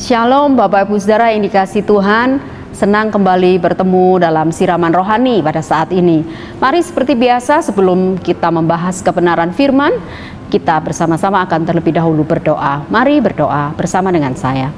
Shalom Bapak Ibu Saudara yang dikasihi Tuhan, senang kembali bertemu dalam siraman rohani pada saat ini. Mari seperti biasa sebelum kita membahas kebenaran firman, kita bersama-sama akan terlebih dahulu berdoa. Mari berdoa bersama dengan saya.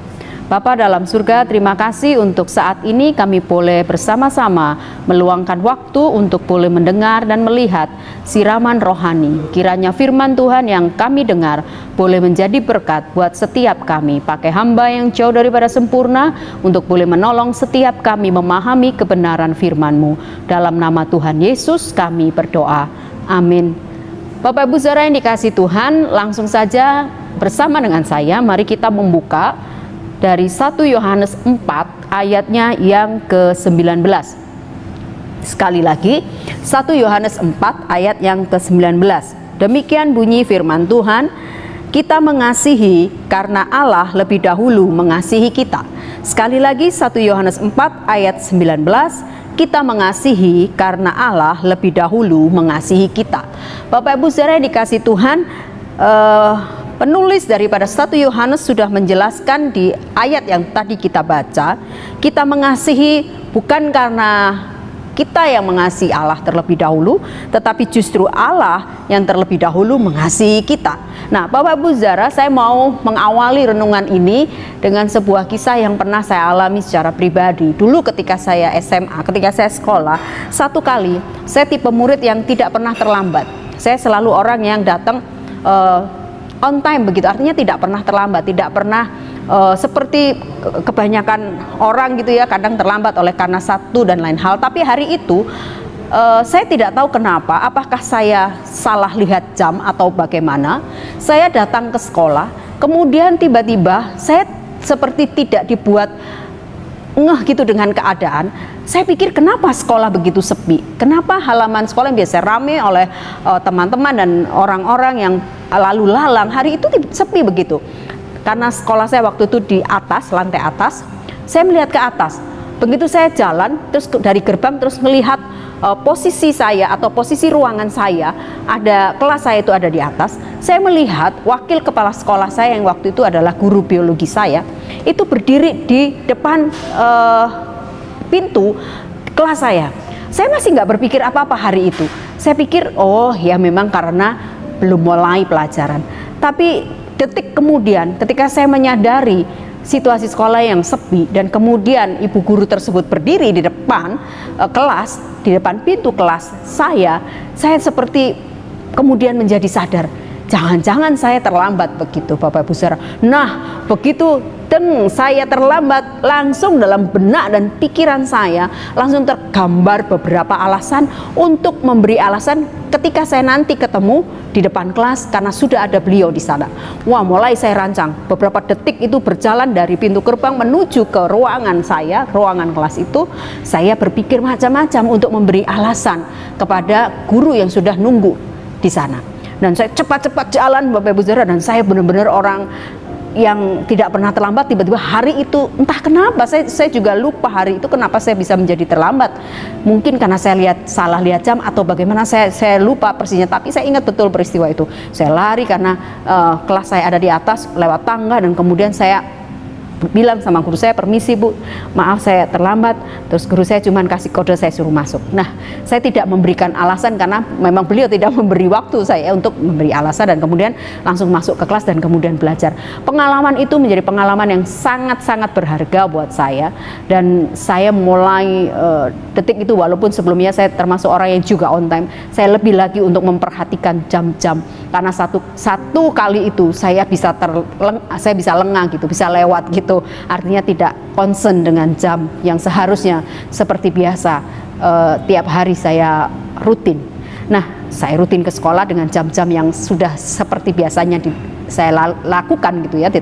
Bapa dalam surga, terima kasih untuk saat ini kami boleh bersama-sama meluangkan waktu untuk boleh mendengar dan melihat siraman rohani. Kiranya firman Tuhan yang kami dengar boleh menjadi berkat buat setiap kami. Pakai hamba yang jauh daripada sempurna untuk boleh menolong setiap kami memahami kebenaran firman-Mu. Dalam nama Tuhan Yesus kami berdoa. Amin. Bapak Ibu Saudara yang dikasihi Tuhan, langsung saja bersama dengan saya, mari kita membuka dari 1 Yohanes 4 ayatnya yang ke-19. Sekali lagi, 1 Yohanes 4 ayat yang ke-19. Demikian bunyi firman Tuhan, kita mengasihi karena Allah lebih dahulu mengasihi kita. Sekali lagi 1 Yohanes 4 ayat 19, kita mengasihi karena Allah lebih dahulu mengasihi kita. Bapak Ibu Saudara yang dikasihi Tuhan, penulis daripada 1 Yohanes sudah menjelaskan di ayat yang tadi kita baca, kita mengasihi bukan karena kita yang mengasihi Allah terlebih dahulu, tetapi justru Allah yang terlebih dahulu mengasihi kita. Nah, Bapak Ibu Saudara, saya mau mengawali renungan ini dengan sebuah kisah yang pernah saya alami secara pribadi. Dulu ketika saya SMA, ketika saya sekolah, satu kali saya tipe murid yang tidak pernah terlambat. Saya selalu orang yang datang on time begitu, artinya tidak pernah terlambat, tidak pernah seperti kebanyakan orang gitu ya, kadang terlambat oleh karena satu dan lain hal. Tapi hari itu saya tidak tahu kenapa, apakah saya salah lihat jam atau bagaimana. Saya datang ke sekolah, kemudian tiba-tiba saya seperti tidak dibuat ngeh gitu dengan keadaan. Saya pikir kenapa sekolah begitu sepi, kenapa halaman sekolah yang biasa ramai oleh teman-teman dan orang-orang yang lalu lalang, hari itu sepi begitu. Karena sekolah saya waktu itu di atas, lantai atas, saya melihat ke atas. Begitu saya jalan, terus dari gerbang terus melihat posisi saya atau posisi ruangan saya, ada kelas saya itu ada di atas. Saya melihat wakil kepala sekolah saya yang waktu itu adalah guru biologi saya, itu berdiri di depan pintu kelas saya. Saya masih nggak berpikir apa-apa hari itu. Saya pikir, oh ya memang karena belum mulai pelajaran. Tapi detik kemudian ketika saya menyadari situasi sekolah yang sepi dan kemudian ibu guru tersebut berdiri di depan kelas, di depan pintu kelas saya seperti kemudian menjadi sadar, jangan-jangan saya terlambat begitu Bapak Ibu Saudara. Nah, begitu saya terlambat, langsung dalam benak dan pikiran saya langsung tergambar beberapa alasan untuk memberi alasan ketika saya nanti ketemu di depan kelas karena sudah ada beliau di sana. Wah, mulai saya rancang beberapa detik itu berjalan dari pintu gerbang menuju ke ruangan saya, ruangan kelas itu. Saya berpikir macam-macam untuk memberi alasan kepada guru yang sudah nunggu di sana. Dan saya cepat-cepat jalan Bapak Ibu Saudara, dan saya benar-benar orang yang tidak pernah terlambat. Tiba-tiba hari itu entah kenapa saya juga lupa hari itu kenapa saya bisa menjadi terlambat. Mungkin karena saya salah lihat jam atau bagaimana, saya lupa persisnya, tapi saya ingat betul peristiwa itu. Saya lari karena kelas saya ada di atas, lewat tangga, dan kemudian saya bilang sama guru saya, permisi Bu, maaf saya terlambat. Terus guru saya cuma kasih kode, saya suruh masuk. Nah, saya tidak memberikan alasan karena memang beliau tidak memberi waktu saya untuk memberi alasan, dan kemudian langsung masuk ke kelas dan kemudian belajar. Pengalaman itu menjadi pengalaman yang sangat-sangat berharga buat saya, dan saya mulai detik itu, walaupun sebelumnya saya termasuk orang yang juga on time, saya lebih lagi untuk memperhatikan jam-jam, karena satu kali itu saya bisa lengah gitu, bisa lewat gitu. Artinya tidak concern dengan jam yang seharusnya seperti biasa tiap hari saya rutin. Nah, saya rutin ke sekolah dengan jam-jam yang sudah seperti biasanya saya lakukan gitu ya,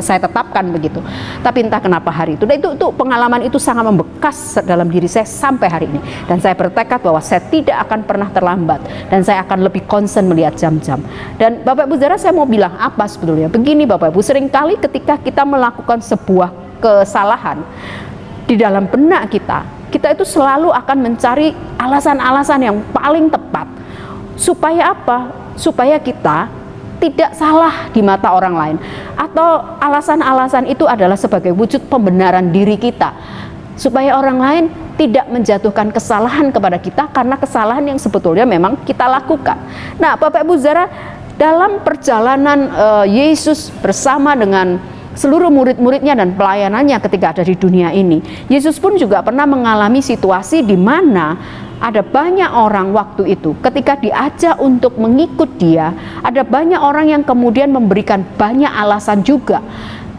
saya tetapkan begitu. Tapi entah kenapa hari itu, dan itu pengalaman itu sangat membekas dalam diri saya sampai hari ini. Dan saya bertekad bahwa saya tidak akan pernah terlambat, dan saya akan lebih concern melihat jam-jam. Dan Bapak Ibu Saudara, saya mau bilang apa sebetulnya? Begini Bapak Ibu, seringkali ketika kita melakukan sebuah kesalahan di dalam benak kita itu selalu akan mencari alasan-alasan yang paling tepat. Supaya apa? Supaya kita tidak salah di mata orang lain, atau alasan-alasan itu adalah sebagai wujud pembenaran diri kita, supaya orang lain tidak menjatuhkan kesalahan kepada kita karena kesalahan yang sebetulnya memang kita lakukan. Nah, Bapak Ibu Saudara, dalam perjalanan Yesus bersama dengan seluruh murid-muridnya dan pelayanannya ketika ada di dunia ini, Yesus pun juga pernah mengalami situasi di mana ada banyak orang waktu itu ketika diajak untuk mengikut dia, ada banyak orang yang kemudian memberikan banyak alasan juga.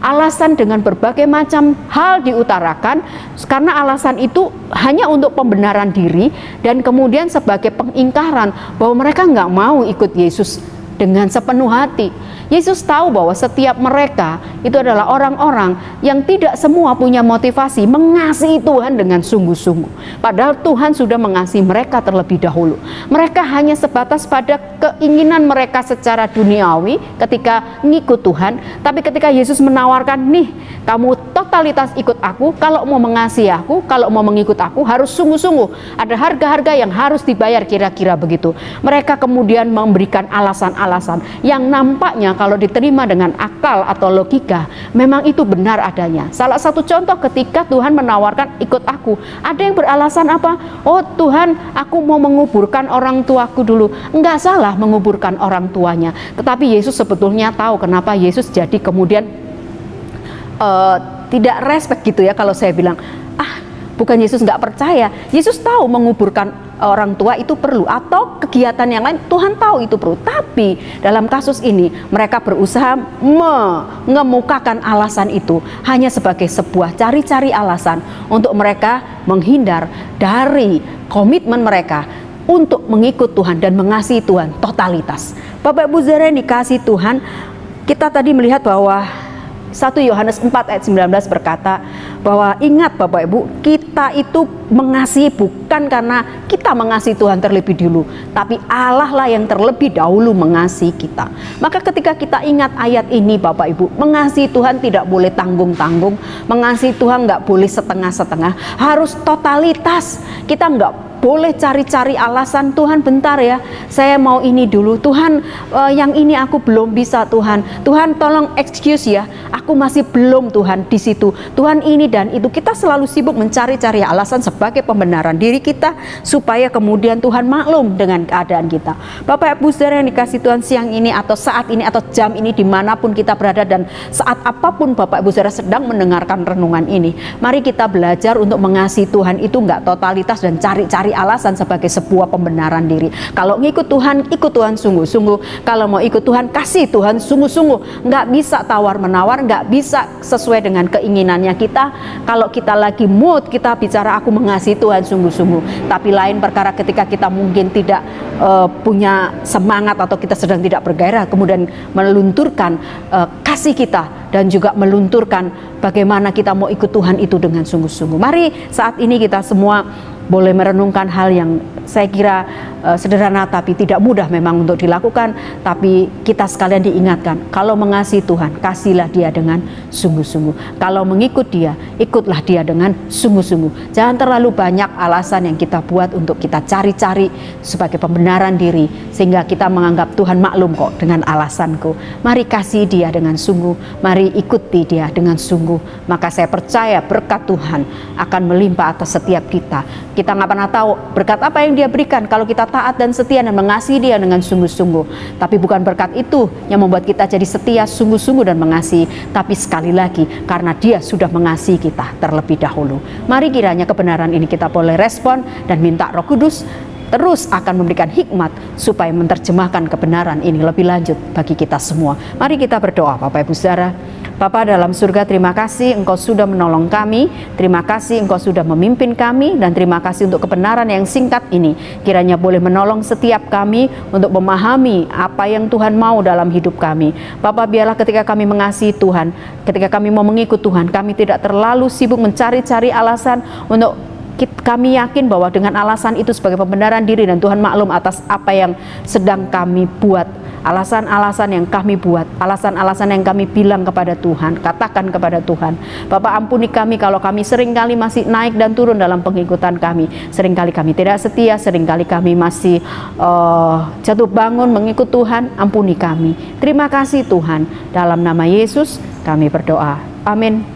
Alasan dengan berbagai macam hal diutarakan, karena alasan itu hanya untuk pembenaran diri dan kemudian sebagai pengingkaran bahwa mereka nggak mau ikut Yesus dengan sepenuh hati. Yesus tahu bahwa setiap mereka itu adalah orang-orang yang tidak semua punya motivasi mengasihi Tuhan dengan sungguh-sungguh. Padahal Tuhan sudah mengasihi mereka terlebih dahulu. Mereka hanya sebatas pada keinginan mereka secara duniawi ketika ngikut Tuhan. Tapi ketika Yesus menawarkan, nih kamu totalitas ikut aku, kalau mau mengasihi aku, kalau mau mengikut aku harus sungguh-sungguh. Ada harga-harga yang harus dibayar, kira-kira begitu. Mereka kemudian memberikan alasan-alasan yang nampaknya kalau diterima dengan akal atau logika memang itu benar adanya. Salah satu contoh ketika Tuhan menawarkan ikut aku, ada yang beralasan apa? Oh Tuhan, aku mau menguburkan orang tuaku dulu. Enggak salah menguburkan orang tuanya, tetapi Yesus sebetulnya tahu kenapa Yesus jadi kemudian tidak respect gitu ya. Kalau saya bilang, bukan Yesus nggak percaya, Yesus tahu menguburkan orang tua itu perlu, atau kegiatan yang lain Tuhan tahu itu perlu. Tapi dalam kasus ini mereka berusaha mengemukakan alasan itu hanya sebagai sebuah cari-cari alasan untuk mereka menghindar dari komitmen mereka untuk mengikut Tuhan dan mengasihi Tuhan totalitas. Bapak Ibu Saudara yang dikasihi Tuhan, kita tadi melihat bahwa 1 Yohanes 4 ayat 19 berkata bahwa ingat Bapak Ibu, kita itu mengasihi bukan karena kita mengasihi Tuhan terlebih dulu, tapi Allah lah yang terlebih dahulu mengasihi kita. Maka ketika kita ingat ayat ini Bapak Ibu, mengasihi Tuhan tidak boleh tanggung-tanggung, mengasihi Tuhan nggak boleh setengah-setengah, harus totalitas. Kita nggak boleh cari-cari alasan, Tuhan bentar ya, saya mau ini dulu, Tuhan yang ini aku belum bisa, Tuhan tolong excuse ya, aku masih belum Tuhan di situ, Tuhan ini dan itu. Kita selalu sibuk mencari-cari alasan sebagai pembenaran diri kita supaya kemudian Tuhan maklum dengan keadaan kita. Bapak Ibu Saudara yang dikasih Tuhan, siang ini atau saat ini atau jam ini dimanapun kita berada dan saat apapun Bapak Ibu Saudara sedang mendengarkan renungan ini, mari kita belajar untuk mengasihi Tuhan itu nggak totalitas dan cari-cari alasan sebagai sebuah pembenaran diri. Kalau ngikut Tuhan, ikut Tuhan sungguh-sungguh. Kalau mau ikut Tuhan, kasih Tuhan sungguh-sungguh. Nggak bisa tawar-menawar, nggak bisa sesuai dengan keinginannya kita. Kalau kita lagi mood, kita bicara aku mengasihi Tuhan sungguh-sungguh. Tapi lain perkara ketika kita mungkin tidak punya semangat atau kita sedang tidak bergairah, kemudian melunturkan kasih kita dan juga melunturkan bagaimana kita mau ikut Tuhan itu dengan sungguh-sungguh. Mari saat ini kita semua boleh merenungkan hal yang saya kira sederhana tapi tidak mudah memang untuk dilakukan, tapi kita sekalian diingatkan, kalau mengasihi Tuhan, kasihlah dia dengan sungguh-sungguh. Kalau mengikut dia, ikutlah dia dengan sungguh-sungguh. Jangan terlalu banyak alasan yang kita buat untuk kita cari-cari sebagai pembenaran diri, sehingga kita menganggap Tuhan maklum kok dengan alasanku. Mari kasih dia dengan sungguh, mari ikuti dia dengan sungguh. Maka saya percaya berkat Tuhan akan melimpah atas setiap kita. Kita nggak pernah tahu berkat apa yang dia berikan kalau kita taat dan setia dan mengasihi dia dengan sungguh-sungguh. Tapi bukan berkat itu yang membuat kita jadi setia, sungguh-sungguh dan mengasihi, tapi sekali lagi karena dia sudah mengasihi kita terlebih dahulu. Mari kiranya kebenaran ini kita boleh respon dan minta Roh Kudus terus akan memberikan hikmat supaya menerjemahkan kebenaran ini lebih lanjut bagi kita semua. Mari kita berdoa. Bapak Ibu Saudara, Bapa dalam surga, terima kasih Engkau sudah menolong kami, terima kasih Engkau sudah memimpin kami, dan terima kasih untuk kebenaran yang singkat ini. Kiranya boleh menolong setiap kami untuk memahami apa yang Tuhan mau dalam hidup kami. Bapa, biarlah ketika kami mengasihi Tuhan, ketika kami mau mengikut Tuhan, kami tidak terlalu sibuk mencari-cari alasan untuk kami yakin bahwa dengan alasan itu sebagai pembenaran diri, dan Tuhan maklum atas apa yang sedang kami buat, alasan-alasan yang kami buat, alasan-alasan yang kami bilang kepada Tuhan, katakan kepada Tuhan. Bapak, ampuni kami kalau kami seringkali masih naik dan turun dalam pengikutan kami, seringkali kami tidak setia, seringkali kami masih jatuh bangun mengikut Tuhan. Ampuni kami. Terima kasih Tuhan, dalam nama Yesus kami berdoa, amin.